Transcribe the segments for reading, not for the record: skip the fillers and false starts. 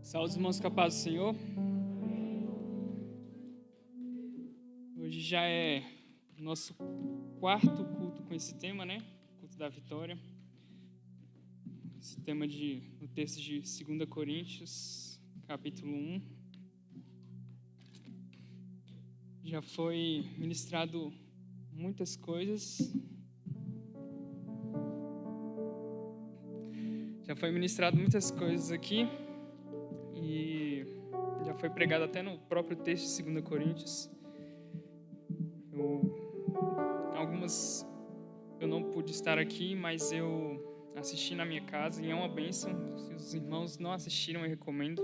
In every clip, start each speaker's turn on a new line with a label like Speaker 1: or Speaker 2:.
Speaker 1: Saúde, irmãos, com a paz do Senhor. Hoje já é o nosso quarto culto com esse tema, né? Culto da vitória. Esse tema no texto de 2 Coríntios, capítulo 1. Já foi ministrado muitas coisas. Aqui. E já foi pregado até no próprio texto de 2 Coríntios. Algumas eu não pude estar aqui, mas eu assisti na minha casa e é uma bênção. Se os irmãos não assistiram, eu recomendo.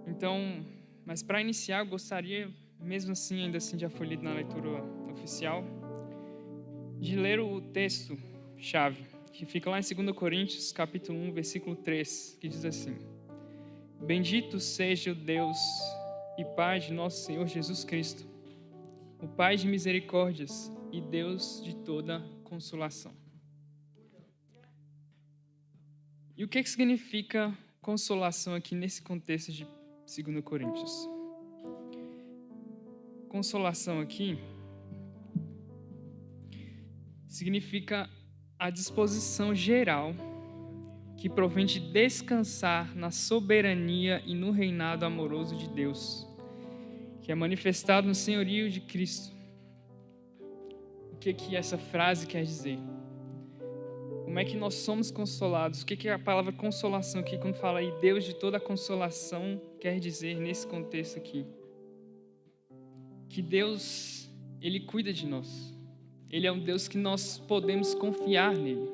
Speaker 1: Então, mas para iniciar, eu gostaria, mesmo assim, ainda assim já foi lido na leitura oficial, de ler o texto-chave, que fica lá em 2 Coríntios, capítulo 1, versículo 3, que diz assim: Bendito seja o Deus e Pai de nosso Senhor Jesus Cristo, o Pai de misericórdias e Deus de toda consolação. E o que significa consolação aqui nesse contexto de 2 Coríntios? Consolação aqui significa a disposição geral que provém de descansar na soberania e no reinado amoroso de Deus, que é manifestado no senhorio de Cristo. O que essa frase quer dizer? Como é que nós somos consolados? O que a palavra consolação aqui, quando fala aí Deus de toda a consolação, quer dizer nesse contexto aqui? Que Deus, Ele cuida de nós. Ele é um Deus que nós podemos confiar nele.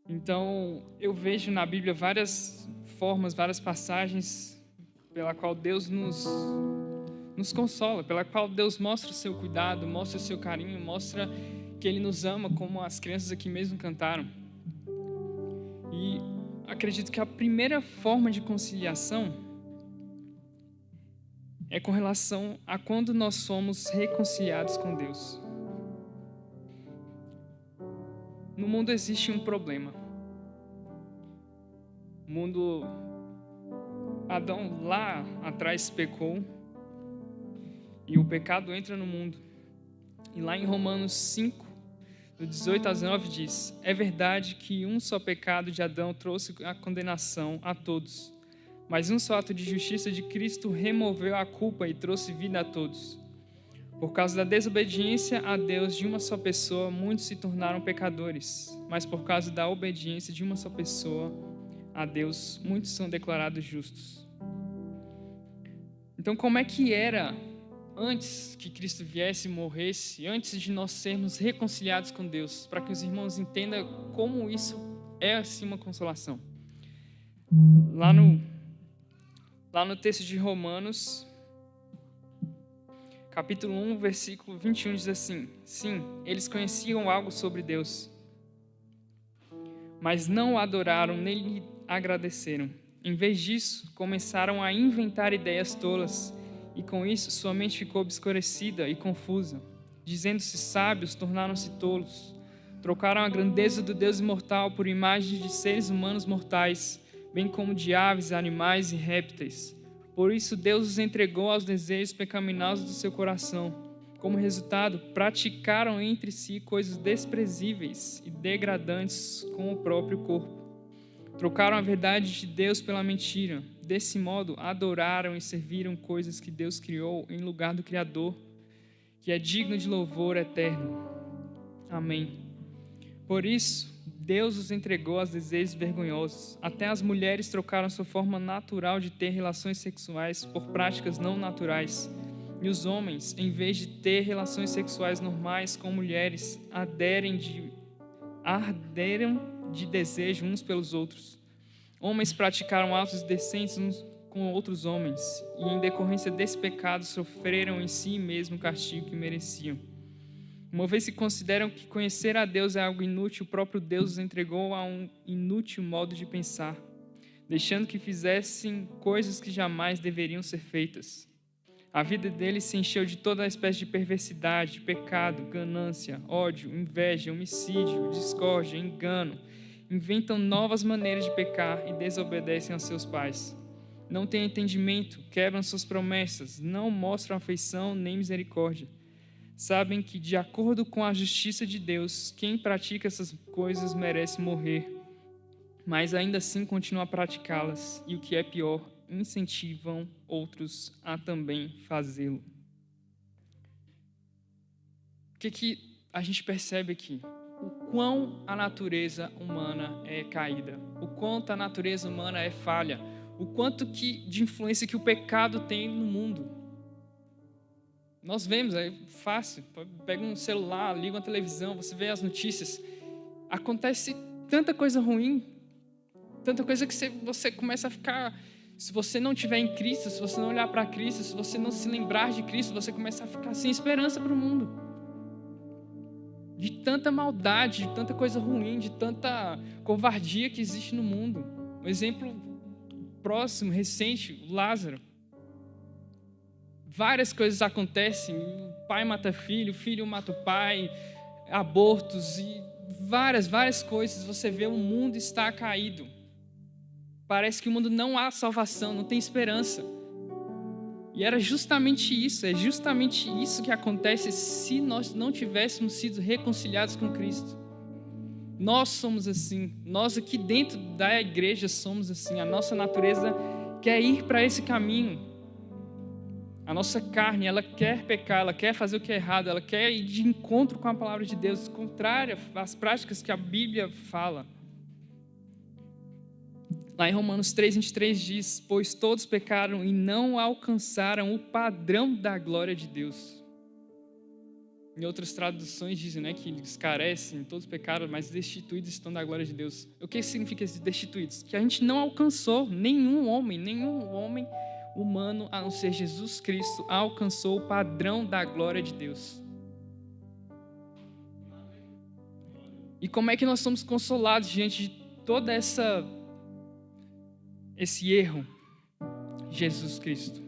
Speaker 1: Então, eu vejo na Bíblia várias formas, várias passagens pela qual Deus nos consola, pela qual Deus mostra o seu cuidado, mostra o seu carinho, mostra que Ele nos ama, como as crianças aqui mesmo cantaram. E acredito que a primeira forma de conciliação é com relação a quando nós somos reconciliados com Deus. No mundo existe um problema. O mundo, Adão lá atrás pecou e o pecado entra no mundo. E lá em Romanos 5, do 18 a 19 diz: É verdade que um só pecado de Adão trouxe a condenação a todos. Mas um só ato de justiça de Cristo removeu a culpa e trouxe vida a todos. Por causa da desobediência a Deus de uma só pessoa, muitos se tornaram pecadores. Mas por causa da obediência de uma só pessoa a Deus, muitos são declarados justos. Então, como é que era antes que Cristo viesse e morresse, antes de nós sermos reconciliados com Deus? Para que os irmãos entendam como isso é assim uma consolação. Lá no texto de Romanos, capítulo 1, versículo 21, diz assim: Sim, eles conheciam algo sobre Deus, mas não o adoraram nem lhe agradeceram. Em vez disso, começaram a inventar ideias tolas, e com isso sua mente ficou obscurecida e confusa. Dizendo-se sábios, tornaram-se tolos. Trocaram a grandeza do Deus imortal por imagens de seres humanos mortais, bem como de aves, animais e répteis. Por isso Deus os entregou aos desejos pecaminosos do seu coração. Como resultado, praticaram entre si coisas desprezíveis e degradantes com o próprio corpo. Trocaram a verdade de Deus pela mentira. Desse modo, adoraram e serviram coisas que Deus criou em lugar do Criador, que é digno de louvor eterno. Amém. Por isso, Deus os entregou aos desejos vergonhosos. Até as mulheres trocaram sua forma natural de ter relações sexuais por práticas não naturais. E os homens, em vez de ter relações sexuais normais com mulheres, arderam de desejo uns pelos outros. Homens praticaram atos indecentes uns com outros homens, e em decorrência desse pecado sofreram em si mesmo o castigo que mereciam. Uma vez que consideram que conhecer a Deus é algo inútil, o próprio Deus os entregou a um inútil modo de pensar, deixando que fizessem coisas que jamais deveriam ser feitas. A vida deles se encheu de toda a espécie de perversidade, pecado, ganância, ódio, inveja, homicídio, discórdia, engano inventam novas maneiras de pecar e desobedecem aos seus pais. Não têm entendimento, quebram suas promessas, não mostram afeição nem misericórdia. Sabem que, de acordo com a justiça de Deus, quem pratica essas coisas merece morrer, mas ainda assim continuam a praticá-las e, o que é pior, incentivam outros a também fazê-lo. O que a gente percebe aqui? O quão a natureza humana é caída, o quanto a natureza humana é falha, o quanto de influência que o pecado tem no mundo. Nós vemos, é fácil, pega um celular, liga uma televisão, você vê as notícias, acontece tanta coisa ruim, tanta coisa que você começa a ficar... Se você não estiver em Cristo, se você não olhar para Cristo, se você não se lembrar de Cristo, você começa a ficar sem esperança para o mundo. De tanta maldade, de tanta coisa ruim, de tanta covardia que existe no mundo. Um exemplo próximo, recente, Lázaro. Várias coisas acontecem, o pai mata filho, o filho mata o pai, abortos e várias coisas. Você vê o mundo está caído. Parece que o mundo não há salvação, não tem esperança. E era justamente isso, é justamente isso que acontece se nós não tivéssemos sido reconciliados com Cristo. Nós somos assim, nós aqui dentro da igreja somos assim, a nossa natureza quer ir para esse caminho. A nossa carne, ela quer pecar, ela quer fazer o que é errado, ela quer ir de encontro com a palavra de Deus, contrária às práticas que a Bíblia fala. Lá em Romanos 3:23 diz: pois todos pecaram e não alcançaram o padrão da glória de Deus. Em outras traduções dizem, né, que eles carecem, todos pecaram, mas destituídos estão da glória de Deus. O que significa esses destituídos? Que a gente não alcançou, nenhum homem humano, a não ser Jesus Cristo, alcançou o padrão da glória de Deus. E como é que nós somos consolados diante de toda esse erro? Jesus Cristo.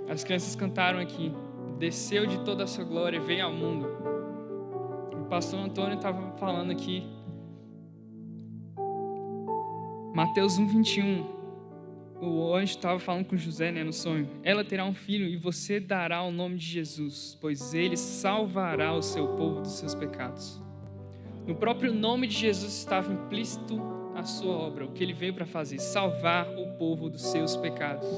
Speaker 1: As crianças cantaram aqui: desceu de toda a sua glória e veio ao mundo. O pastor Antônio estava falando aqui, Mateus 1:21. O anjo estava falando com José, né, no sonho. Ela terá um filho e você dará o nome de Jesus, pois ele salvará o seu povo dos seus pecados. No próprio nome de Jesus estava implícito a sua obra, o que ele veio para fazer: salvar o povo dos seus pecados.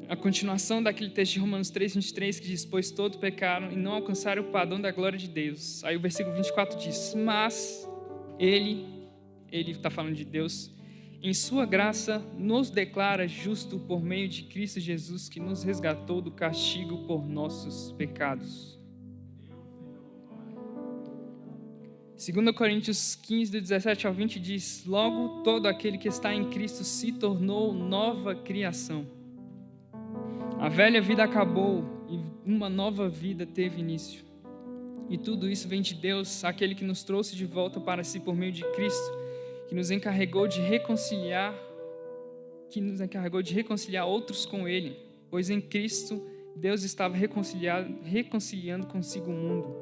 Speaker 1: A continuação daquele texto de Romanos 3:23 que diz: pois todos pecaram e não alcançaram o padrão da glória de Deus. Aí o versículo 24 diz: mas ele está falando de Deus, em sua graça nos declara justo por meio de Cristo Jesus, que nos resgatou do castigo por nossos pecados. 2 Coríntios 15, do 17 ao 20 diz: logo todo aquele que está em Cristo se tornou nova criação. A velha vida acabou e uma nova vida teve início. E tudo isso vem de Deus, aquele que nos trouxe de volta para si por meio de Cristo, que nos encarregou de reconciliar outros com Ele, pois em Cristo Deus estava reconciliando consigo o mundo,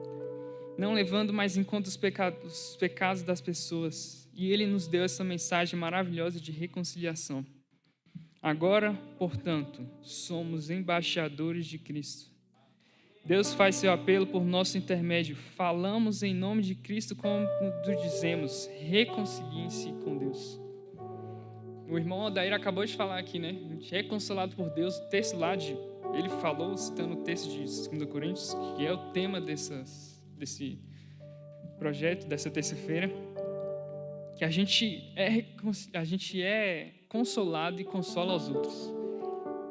Speaker 1: não levando mais em conta os pecados das pessoas, e Ele nos deu essa mensagem maravilhosa de reconciliação. Agora, portanto, somos embaixadores de Cristo. Deus faz seu apelo por nosso intermédio. Falamos em nome de Cristo como dizemos: reconciliem-se com Deus. O irmão Odair acabou de falar aqui, né? A gente é consolado por Deus. O texto lá ele falou, citando o texto de 2 Coríntios, que é o tema desse projeto, dessa terça-feira, que a gente é consolado e consola aos outros.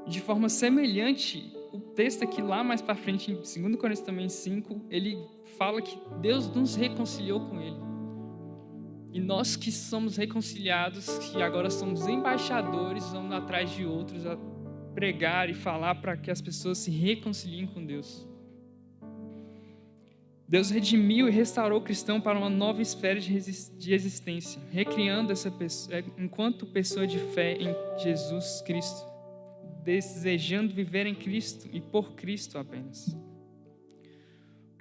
Speaker 1: De forma semelhante, o texto aqui lá mais para frente, em 2 Coríntios também 5, ele fala que Deus nos reconciliou com Ele. E nós que somos reconciliados, que agora somos embaixadores, vamos atrás de outros a pregar e falar para que as pessoas se reconciliem com Deus. Deus redimiu e restaurou o cristão para uma nova esfera de existência, recriando essa pessoa enquanto pessoa de fé em Jesus Cristo, desejando viver em Cristo e por Cristo apenas.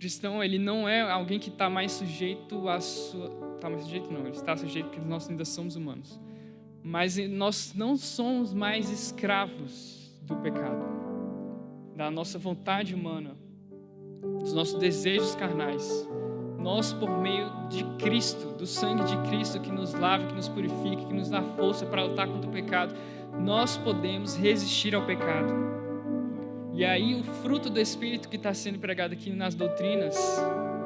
Speaker 1: cristão, ele não é alguém que está mais sujeito à sua... Está mais sujeito? Não, ele está sujeito porque nós ainda somos humanos. Mas nós não somos mais escravos do pecado, da nossa vontade humana, dos nossos desejos carnais. Nós, por meio de Cristo, do sangue de Cristo que nos lava, que nos purifica, que nos dá força para lutar contra o pecado, nós podemos resistir ao pecado. E aí o fruto do Espírito que está sendo pregado aqui nas doutrinas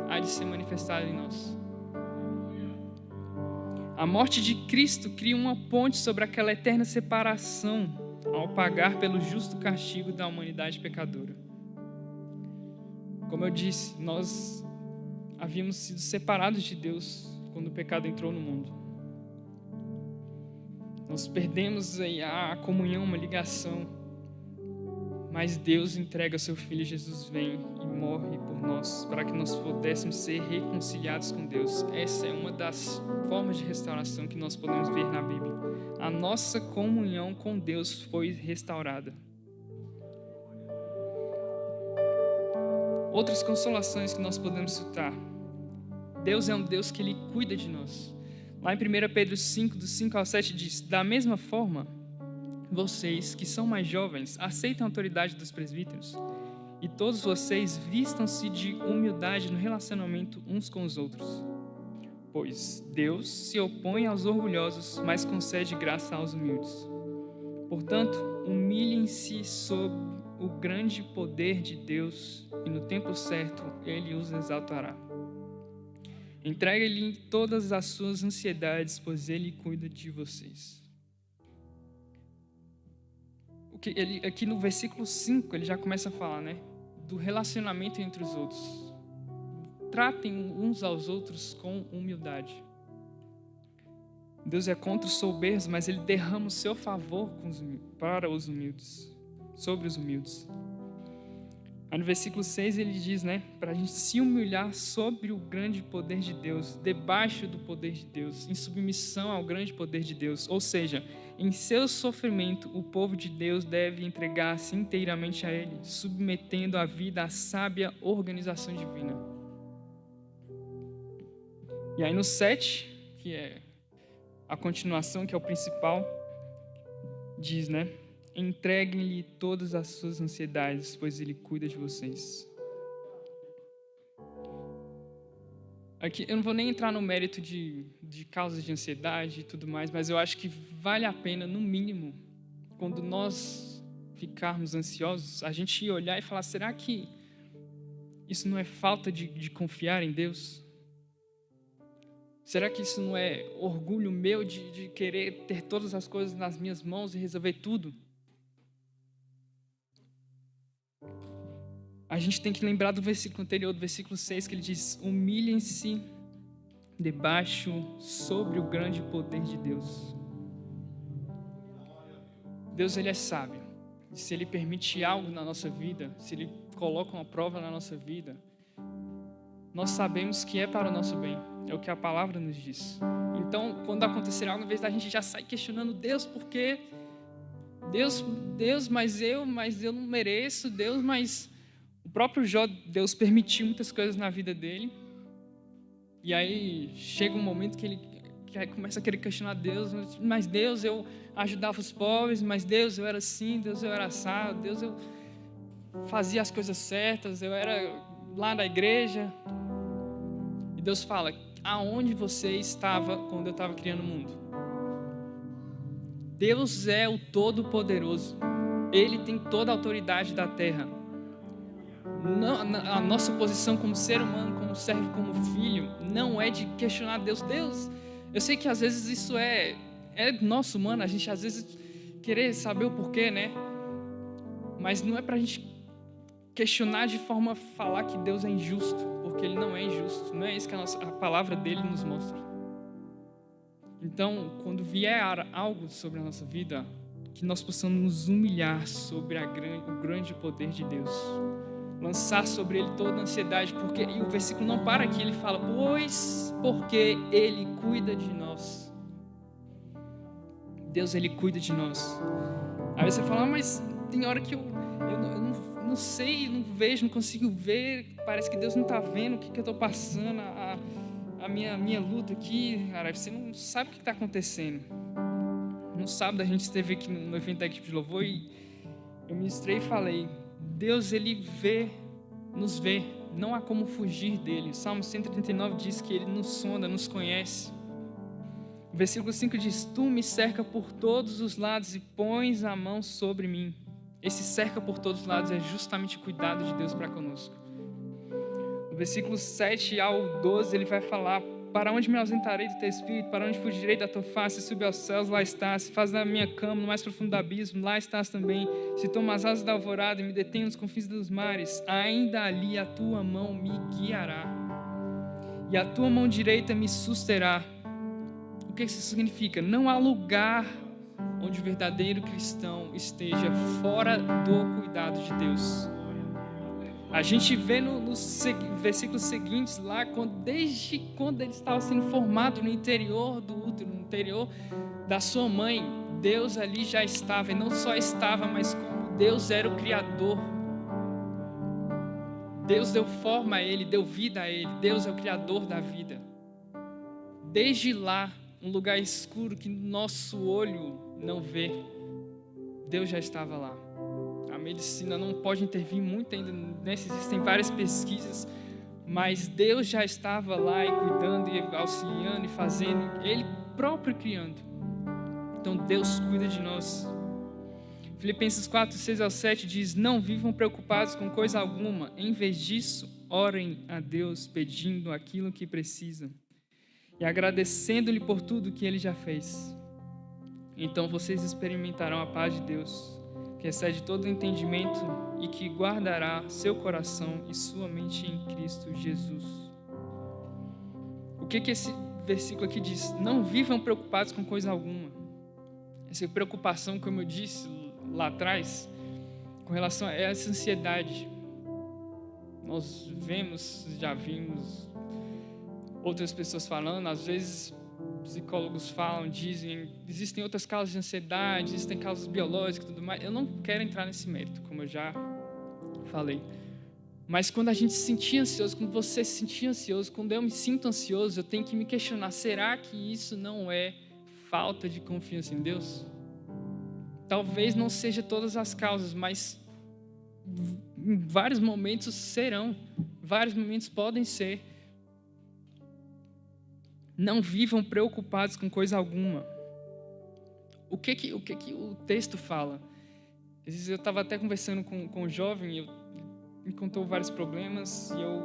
Speaker 1: há de ser manifestado em nós. A morte de Cristo cria uma ponte sobre aquela eterna separação ao pagar pelo justo castigo da humanidade pecadora. Como eu disse, nós havíamos sido separados de Deus quando o pecado entrou no mundo. Nós perdemos a comunhão, uma ligação. Mas Deus entrega seu Filho, Jesus vem e morre por nós, para que nós pudéssemos ser reconciliados com Deus. Essa é uma das formas de restauração que nós podemos ver na Bíblia. A nossa comunhão com Deus foi restaurada. Outras consolações que nós podemos citar. Deus é um Deus que Ele cuida de nós. Lá em 1 Pedro 5, do 5 ao 7 diz: da mesma forma, vocês que são mais jovens, aceitem a autoridade dos presbíteros, e todos vocês vistam-se de humildade no relacionamento uns com os outros. Pois Deus se opõe aos orgulhosos, mas concede graça aos humildes. Portanto, humilhem-se sob o grande poder de Deus, e no tempo certo Ele os exaltará. Entregue-lhe todas as suas ansiedades, pois Ele cuida de vocês. Aqui no versículo 5, ele já começa a falar, né? Do relacionamento entre os outros. Tratem uns aos outros com humildade. Deus é contra os soberbos, mas Ele derrama o seu favor para os humildes, sobre os humildes. Aí no versículo 6 ele diz, né? Para a gente se humilhar sobre o grande poder de Deus, debaixo do poder de Deus, em submissão ao grande poder de Deus. Ou seja, em seu sofrimento, o povo de Deus deve entregar-se inteiramente a Ele, submetendo a vida à sábia organização divina. E aí no 7, que é a continuação, que é o principal, diz, né? Entreguem-lhe todas as suas ansiedades, pois Ele cuida de vocês. Aqui, eu não vou nem entrar no mérito de causas de ansiedade e tudo mais, mas eu acho que vale a pena, no mínimo, quando nós ficarmos ansiosos, a gente olhar e falar, será que isso não é falta de confiar em Deus? Será que isso não é orgulho meu de querer ter todas as coisas nas minhas mãos e resolver tudo? A gente tem que lembrar do versículo anterior, do versículo 6, que ele diz: humilhem-se debaixo, sobre o grande poder de Deus. Deus, Ele é sábio. E se Ele permite algo na nossa vida, se Ele coloca uma prova na nossa vida, nós sabemos que é para o nosso bem. É o que a palavra nos diz. Então, quando acontecer algo, em vez da gente já sair questionando Deus, por quê? Deus, mas eu não mereço. Deus, mas... O próprio Jó, Deus permitiu muitas coisas na vida dele. E aí chega um momento que ele começa a querer questionar Deus. Mas Deus, eu ajudava os pobres. Mas Deus, eu era assim. Deus, eu era assado. Deus, eu fazia as coisas certas. Eu era lá na igreja. E Deus fala: aonde você estava quando eu estava criando o mundo? Deus é o Todo-Poderoso. Ele tem toda a autoridade da terra. A nossa posição como ser humano, como servo, como filho, não é de questionar Deus. Deus, eu sei que às vezes isso é nosso humano, a gente às vezes querer saber o porquê, né? Mas não é pra gente questionar de forma a falar que Deus é injusto, porque Ele não é injusto. Não é isso que a palavra dele nos mostra. Então, quando vier algo sobre a nossa vida, que nós possamos nos humilhar sobre o grande poder de Deus. Lançar sobre Ele toda a ansiedade, e o versículo não para aqui, ele fala, porque Ele cuida de nós. Deus, Ele cuida de nós. Aí você fala, mas tem hora que eu não não sei, não vejo, não consigo ver, parece que Deus não está vendo o que eu estou passando, a minha luta aqui, cara, você não sabe o que está acontecendo. No sábado a gente esteve aqui no evento da equipe de louvor e eu ministrei e falei, Deus, Ele nos vê, não há como fugir dele. O Salmo 139 diz que Ele nos sonda, nos conhece. O versículo 5 diz, tu me cerca por todos os lados e pões a mão sobre mim. Esse cerca por todos os lados é justamente o cuidado de Deus para conosco. No versículo 7 ao 12 ele vai falar, para onde me ausentarei do teu espírito, para onde fugirei da tua face, se subir aos céus, lá estás, se faz da minha cama no mais profundo do abismo, lá estás também, se tomo as asas da alvorada e me detenho nos confins dos mares, ainda ali a tua mão me guiará, e a tua mão direita me susterá. O que isso significa? Não há lugar onde o verdadeiro cristão esteja fora do cuidado de Deus. A gente vê nos versículos seguintes lá, desde quando ele estava sendo formado no interior do útero, no interior da sua mãe, Deus ali já estava, e não só estava, mas como Deus era o Criador. Deus deu forma a ele, deu vida a ele, Deus é o Criador da vida. Desde lá, um lugar escuro que nosso olho não vê, Deus já estava lá. A medicina não pode intervir muito ainda, existem várias pesquisas, mas Deus já estava lá e cuidando e auxiliando e fazendo, Ele próprio criando. Então Deus cuida de nós. Filipenses 4, 6 ao 7 diz, não vivam preocupados com coisa alguma, em vez disso, orem a Deus pedindo aquilo que precisam e agradecendo-lhe por tudo que Ele já fez. Então vocês experimentarão a paz de Deus, que excede todo o entendimento e que guardará seu coração e sua mente em Cristo Jesus. O que esse versículo aqui diz? Não vivam preocupados com coisa alguma. Essa preocupação, como eu disse lá atrás, com relação a essa ansiedade. Nós já vimos outras pessoas falando, às vezes psicólogos falam, dizem, existem outras causas de ansiedade, existem causas biológicas e tudo mais. Eu não quero entrar nesse mérito, como eu já falei. Mas quando a gente se sentir ansioso, quando você se sentir ansioso, quando eu me sinto ansioso, eu tenho que me questionar, será que isso não é falta de confiança em Deus? Talvez não seja todas as causas, mas em vários momentos serão, vários momentos podem ser. Não vivam preocupados com coisa alguma. O que o texto fala? Às vezes eu estava até conversando com um jovem, ele me contou vários problemas, e eu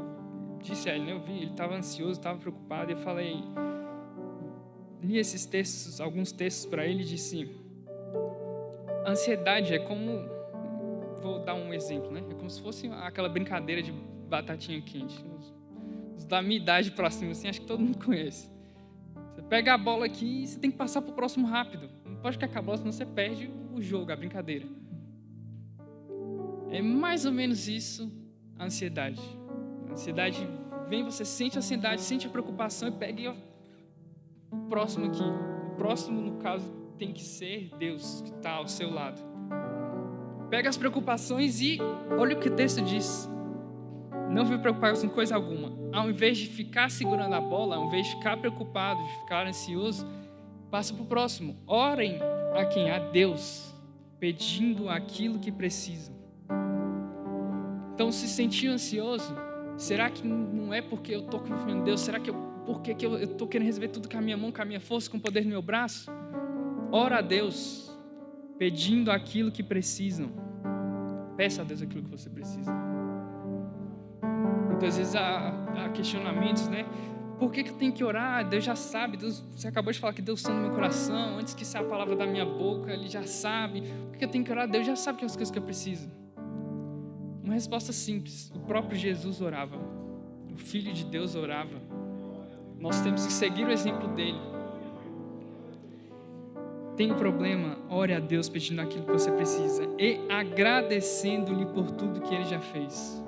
Speaker 1: disse a ele, né, eu vi, ele estava ansioso, estava preocupado, e eu falei, li esses textos, alguns textos para ele, e disse, a ansiedade é como, vou dar um exemplo, né? É como se fosse aquela brincadeira de batatinha quente. Os da minha idade para cima, assim, acho que todo mundo conhece. Você pega a bola aqui e você tem que passar para o próximo rápido. Não pode ficar com a bola, senão você perde o jogo, a brincadeira. É mais ou menos isso a ansiedade. A ansiedade vem, você sente a ansiedade, sente a preocupação e pega o próximo aqui. O próximo, no caso, tem que ser Deus, que está ao seu lado. Pega as preocupações e olha o que o texto diz. Não vive preocupado com coisa alguma. Ao invés de ficar segurando a bola, ao invés de ficar preocupado, de ficar ansioso, passa para o próximo. Orem a quem? A Deus, pedindo aquilo que precisam. Então, se sentir ansioso, será que não é porque eu estou confiando em Deus? Será que porque eu estou querendo resolver tudo com a minha mão, com a minha força, com o poder do meu braço? Ora a Deus, pedindo aquilo que precisam. Peça a Deus aquilo que você precisa. Muitas vezes há questionamentos, né? Por que eu tenho que orar? Deus já sabe. Deus, você acabou de falar que Deus está no meu coração. Antes que saia a palavra da minha boca, Ele já sabe. Por que eu tenho que orar? Deus já sabe que é as coisas que eu preciso. Uma resposta simples. O próprio Jesus orava. O Filho de Deus orava. Nós temos que seguir o exemplo dele. Tem um problema? Ore a Deus pedindo aquilo que você precisa e agradecendo-lhe por tudo que Ele já fez.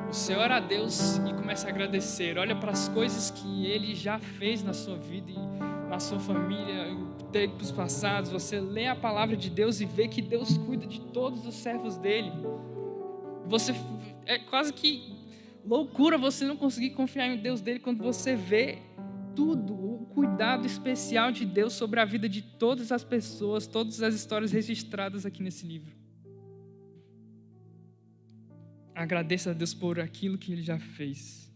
Speaker 1: Você ora a Deus e começa a agradecer. Olha para as coisas que Ele já fez na sua vida e na sua família, em tempos passados. Você lê a palavra de Deus e vê que Deus cuida de todos os servos dele. Você é quase que loucura você não conseguir confiar em Deus dele quando você vê tudo, o cuidado especial de Deus sobre a vida de todas as pessoas, todas as histórias registradas aqui nesse livro. Agradeça a Deus por aquilo que Ele já fez.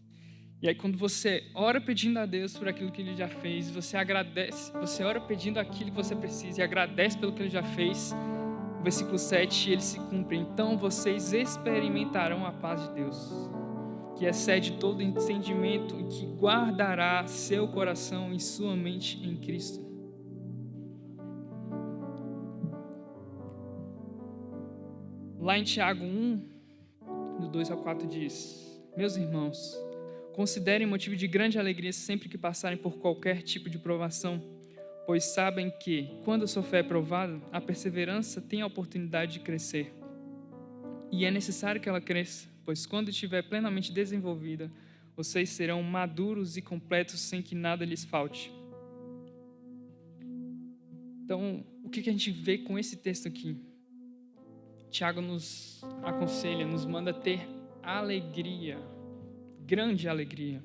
Speaker 1: E aí quando você ora pedindo a Deus por aquilo que Ele já fez, você agradece, você ora pedindo aquilo que você precisa e agradece pelo que Ele já fez, o versículo 7, ele se cumpre. Então vocês experimentarão a paz de Deus, que excede todo entendimento e que guardará seu coração e sua mente em Cristo. Lá em Tiago 1, do 2 ao 4 diz: Meus irmãos, considerem motivo de grande alegria sempre que passarem por qualquer tipo de provação, pois sabem que, quando a sua fé é provada, a perseverança tem a oportunidade de crescer. E é necessário que ela cresça, pois quando estiver plenamente desenvolvida, vocês serão maduros e completos sem que nada lhes falte. Então, o que a gente vê com esse texto aqui? Tiago nos aconselha, nos manda ter alegria, grande alegria,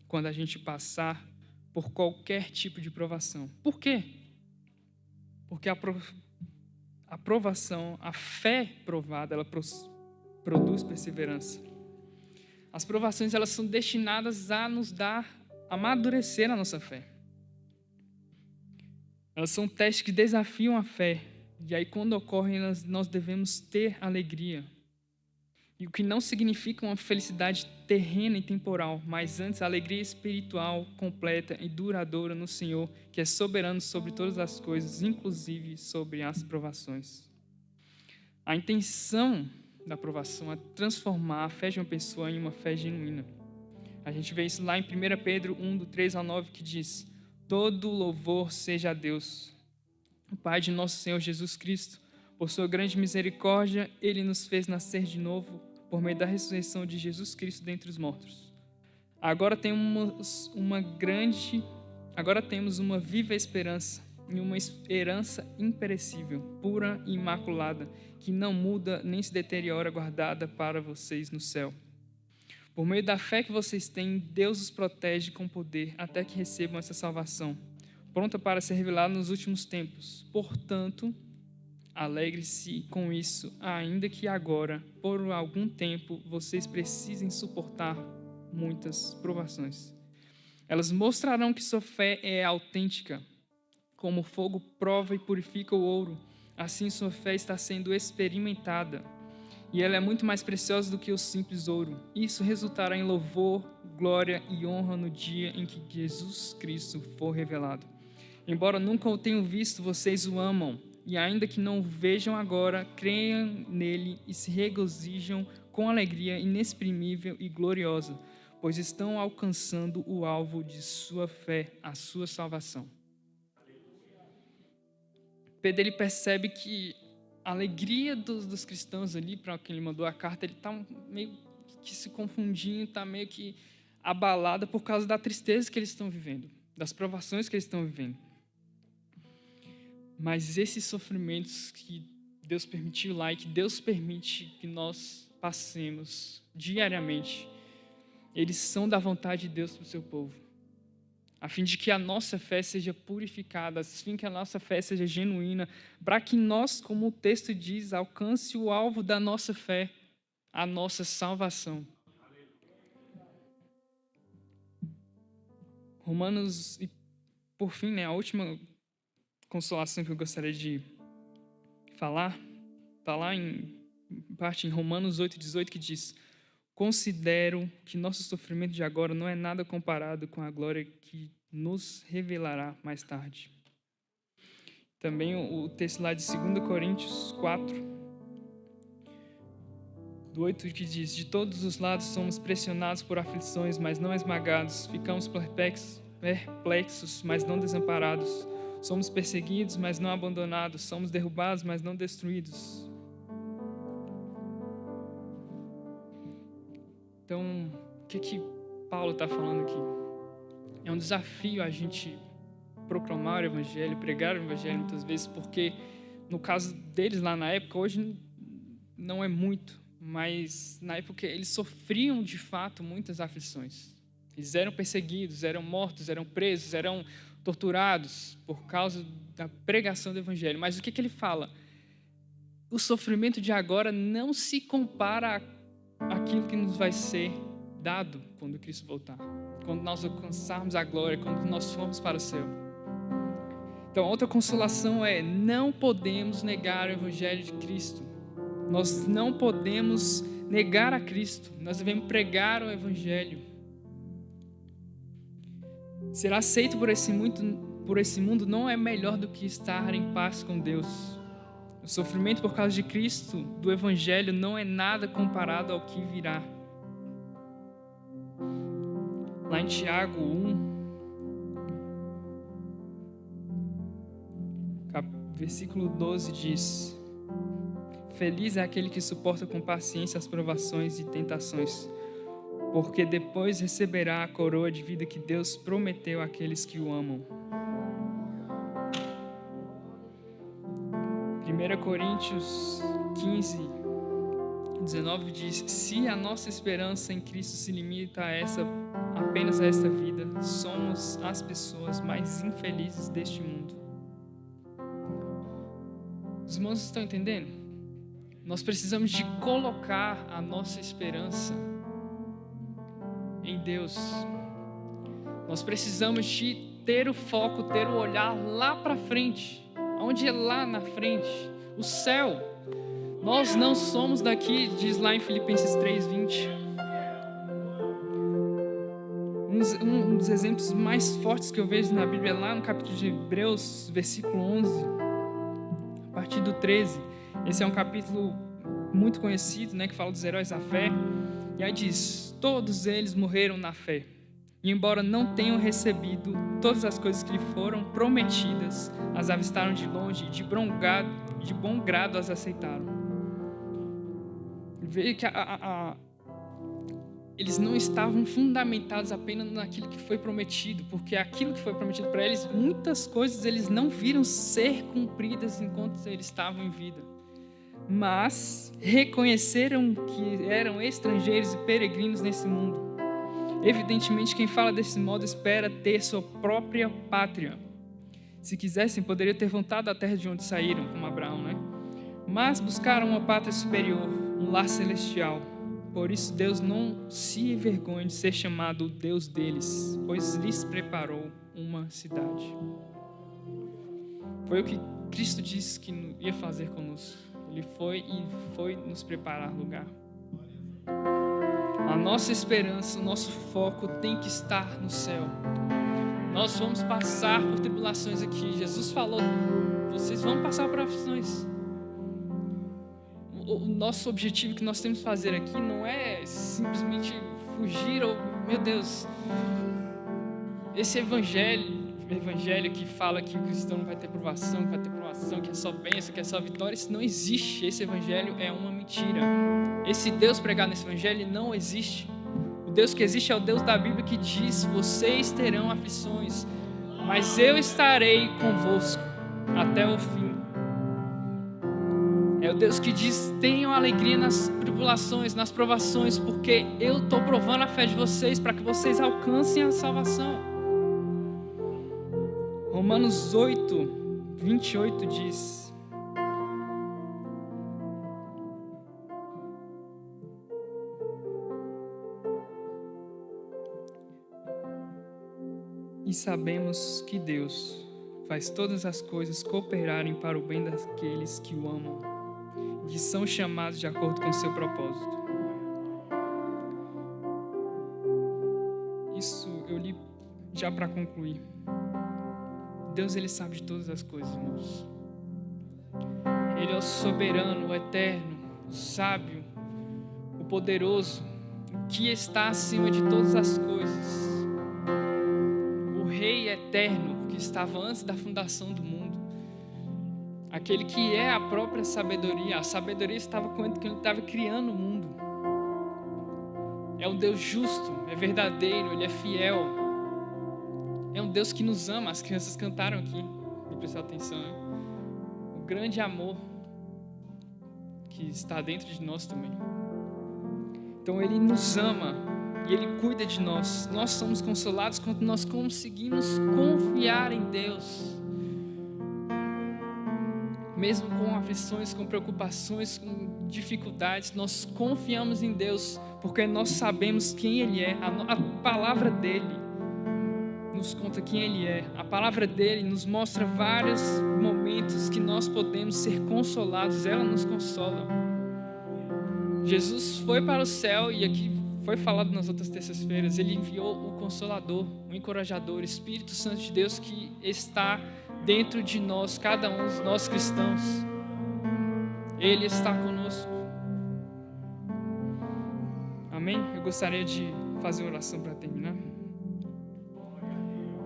Speaker 1: quando a gente passar por qualquer tipo de provação. Por quê? Porque a provação, a fé provada, ela produz perseverança. As provações, elas são destinadas a nos dar, a amadurecer a nossa fé. Elas são testes que desafiam a fé. E aí, quando ocorrem, nós devemos ter alegria. E o que não significa uma felicidade terrena e temporal, mas antes a alegria espiritual, completa e duradoura no Senhor, que é soberano sobre todas as coisas, inclusive sobre as provações. A intenção da provação é transformar a fé de uma pessoa em uma fé genuína. A gente vê isso lá em 1 Pedro 1, do 3 ao 9, que diz: Todo louvor seja a Deus, o Pai de nosso Senhor Jesus Cristo. Por sua grande misericórdia, Ele nos fez nascer de novo por meio da ressurreição de Jesus Cristo dentre os mortos. Agora temos uma viva esperança e uma esperança imperecível, pura e imaculada, que não muda nem se deteriora, guardada para vocês no céu. Por meio da fé que vocês têm, Deus os protege com poder até que recebam essa salvação, pronta para ser revelada nos últimos tempos. Portanto, alegre-se com isso, ainda que agora, por algum tempo, vocês precisem suportar muitas provações. Elas mostrarão que sua fé é autêntica. Como o fogo prova e purifica o ouro, assim sua fé está sendo experimentada. E ela é muito mais preciosa do que o simples ouro. Isso resultará em louvor, glória e honra no dia em que Jesus Cristo for revelado. Embora nunca o tenham visto, vocês o amam. E ainda que não o vejam agora, creiam nele e se regozijam com alegria inexprimível e gloriosa, pois estão alcançando o alvo de sua fé, a sua salvação. Pedro, ele percebe que a alegria dos cristãos ali, para quem ele mandou a carta, ele está meio que se confundindo, está meio que abalada por causa da tristeza que eles estão vivendo, das provações que eles estão vivendo. Mas esses sofrimentos que Deus permitiu lá e que Deus permite que nós passemos diariamente, eles são da vontade de Deus para o seu povo, a fim de que a nossa fé seja purificada, a fim de que a nossa fé seja genuína, para que nós, como o texto diz, alcance o alvo da nossa fé, a nossa salvação. Romanos, e por fim, a última consolação que eu gostaria de falar, está lá em Romanos 8,18, que diz: Considero que nosso sofrimento de agora não é nada comparado com a glória que nos revelará mais tarde. Também o texto lá de 2 Coríntios 4, do 8, que diz: De todos os lados somos pressionados por aflições, mas não esmagados. Ficamos perplexos, mas não desamparados. Somos perseguidos, mas não abandonados. Somos derrubados, mas não destruídos. Então, o que Paulo está falando aqui? É um desafio a gente proclamar o Evangelho, pregar o Evangelho muitas vezes, porque no caso deles lá na época, hoje não é muito, mas na época eles sofriam de fato muitas aflições. Eles eram perseguidos, eram mortos, eram presos, eram torturados por causa da pregação do evangelho. Mas o que ele fala? O sofrimento de agora não se compara àquilo que nos vai ser dado quando Cristo voltar, quando nós alcançarmos a glória, quando nós formos para o céu. Então, outra consolação é: não podemos negar o evangelho de Cristo. Nós não podemos negar a Cristo. Nós devemos pregar o evangelho. Ser aceito por esse mundo não é melhor do que estar em paz com Deus. O sofrimento por causa de Cristo, do evangelho, não é nada comparado ao que virá. Lá em Tiago 1, versículo 12 diz: feliz é aquele que suporta com paciência as provações e tentações, porque depois receberá a coroa de vida que Deus prometeu àqueles que o amam. 1 Coríntios 15, 19 diz: se a nossa esperança em Cristo se limita apenas a esta vida, somos as pessoas mais infelizes deste mundo. Os irmãos estão entendendo? Nós precisamos de colocar a nossa esperança em Deus. Nós precisamos de ter o foco, ter o olhar lá para frente. Onde é lá na frente? O céu. Nós não somos daqui, diz lá em Filipenses 3:20. Um dos exemplos mais fortes que eu vejo na Bíblia é lá no capítulo de Hebreus, versículo 11, a partir do 13. Esse é um capítulo muito conhecido, né, que fala dos heróis da fé. E aí diz: todos eles morreram na fé, e embora não tenham recebido todas as coisas que lhe foram prometidas, as avistaram de longe e de bom grado as aceitaram. Veja que eles não estavam fundamentados apenas naquilo que foi prometido, porque aquilo que foi prometido para eles, muitas coisas eles não viram ser cumpridas enquanto eles estavam em vida. Mas reconheceram que eram estrangeiros e peregrinos nesse mundo. Evidentemente, quem fala desse modo espera ter sua própria pátria. Se quisessem, poderiam ter voltado à terra de onde saíram, como Abraão, né? Mas buscaram uma pátria superior, um lar celestial. Por isso, Deus não se envergonha de ser chamado o Deus deles, pois lhes preparou uma cidade. Foi o que Cristo disse que ia fazer conosco. Ele foi nos preparar lugar. A nossa esperança, o nosso foco tem que estar no céu. Nós vamos passar por tribulações aqui. Jesus falou: vocês vão passar por aflições. O nosso objetivo que nós temos que fazer aqui não é simplesmente fugir ou, meu Deus, esse evangelho que fala que o cristão não vai ter provação, que é só bênção, que é só vitória, isso não existe. Esse evangelho é uma mentira. Esse Deus pregado nesse evangelho não existe. O Deus que existe é o Deus da Bíblia que diz: vocês terão aflições, mas eu estarei convosco até o fim. É o Deus que diz: tenham alegria nas tribulações, nas provações, porque eu estou provando a fé de vocês para que vocês alcancem a salvação. Romanos 8, 28 diz: e sabemos que Deus faz todas as coisas cooperarem para o bem daqueles que o amam, que são chamados de acordo com o seu propósito. Isso eu li já para concluir. Deus, Ele sabe de todas as coisas, irmãos. Ele é o soberano, o eterno, o sábio, o poderoso, o que está acima de todas as coisas. O Rei eterno que estava antes da fundação do mundo. Aquele que é a própria sabedoria. A sabedoria estava com ele quando ele estava criando o mundo. É um Deus justo, é verdadeiro, Ele é fiel. É um Deus que nos ama. As crianças cantaram aqui, e prestar atenção, né? O grande amor que está dentro de nós também. Então Ele nos ama e Ele cuida de nós. Nós somos consolados quando nós conseguimos confiar em Deus. Mesmo com aflições, com preocupações, com dificuldades, nós confiamos em Deus, porque nós sabemos quem Ele é. A palavra dEle nos conta quem Ele é. A palavra dEle nos mostra vários momentos que nós podemos ser consolados. Ela nos consola. Jesus foi para o céu, e aqui foi falado nas outras terças-feiras, Ele enviou o Consolador, o Encorajador, o Espírito Santo de Deus que está dentro de nós, cada um dos nós cristãos. Ele está conosco. Amém? Eu gostaria de fazer uma oração para terminar.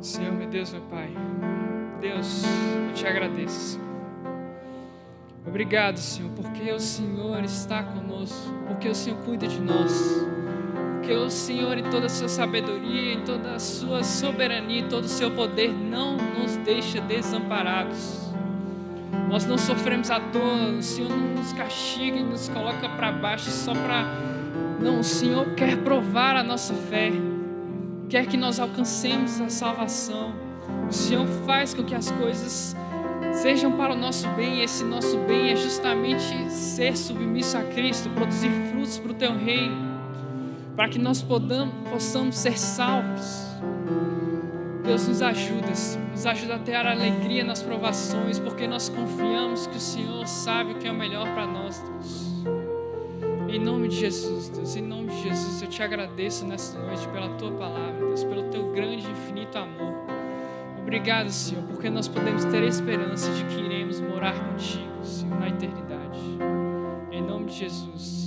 Speaker 1: Senhor, meu Deus, meu Pai, Deus, eu te agradeço, Senhor. Obrigado, Senhor, porque o Senhor está conosco, porque o Senhor cuida de nós, porque o Senhor, em toda a sua sabedoria, em toda a sua soberania, em todo o seu poder, não nos deixa desamparados. Nós não sofremos à toa, o Senhor não nos castiga e nos coloca para baixo só para... Não, o Senhor quer provar a nossa fé, quer que nós alcancemos a salvação. O Senhor faz com que as coisas sejam para o nosso bem, e esse nosso bem é justamente ser submisso a Cristo, produzir frutos para o Teu reino, para que nós possamos ser salvos. Deus, nos ajuda, Senhor. Nos ajuda a ter alegria nas provações, porque nós confiamos que o Senhor sabe o que é o melhor para nós, Deus. Em nome de Jesus, Deus, em nome de Jesus, eu te agradeço nesta noite pela Tua palavra, Deus, pelo Teu grande e infinito amor. Obrigado, Senhor, porque nós podemos ter esperança de que iremos morar contigo, Senhor, na eternidade. Em nome de Jesus.